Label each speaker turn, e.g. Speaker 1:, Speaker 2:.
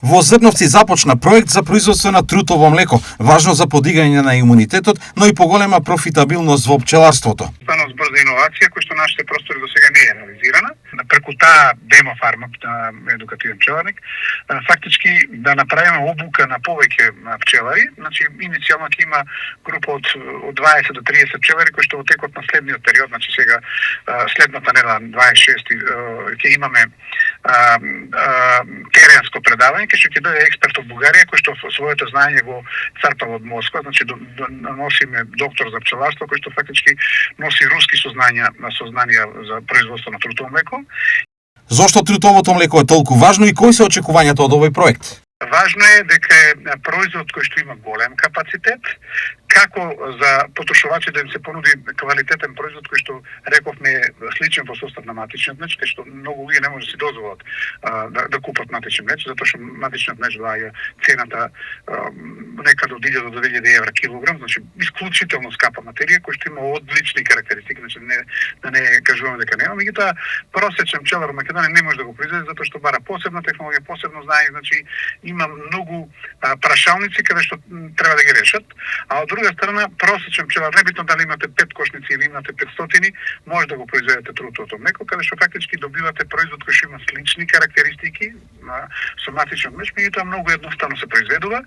Speaker 1: Во Зрновци започна проект за производство на трутово млеко, важно за подигање на имунитетот, но и поголема профитабилност во пчеларството.
Speaker 2: Станос брза иновација која што нашите простори до сега не е реализирана. Преку таа демо фарма на едукативен пчеларник, фактички да направиме обука на повеќе пчелари. Значи иницијално ќе има група од 20 до 30 пчелари кои што во текот на следниот период, значи сега следната недела 26 ќе имаме теренско предавање кај што ќе дојде експерт од Бугарија кој што своето знаење го црпал од Москва, значи носиме доктор за пчеларство кој што фактички носи руски сознанија за производство на трутово млеко.
Speaker 1: Зошто трутовото млеко е толку важно и кои се очекувањата од овој проект?
Speaker 2: Важно е дека е производ кој што има голем капацитет, како за потрошувачи да им се понуди квалитетен производ кој што рековме сличен во состав на матичниот меч, кај што многу луѓе не може да си дозволат да купат матичен меч, затоа што матичниот меч доаѓа цената некаде од 1000 до 2000 евра килограм, значи исклучително скапа материја која што има одлични карактеристики, значи не кажуваме дека нема, меѓутоа просечен пчелар во Македонија не може да го произведе затоа што бара посебна технологија, посебно знаење, значи има многу прашалници каде што треба да ги решат, а од друга страна просечен пчелар, небитно дали имате 5 кошници или имате 500, може да го произведете трутовото млеко, каде што фактички добивате производ кој што има слични карактеристики со матичен меч, меѓутоа многу едноставно се произведува,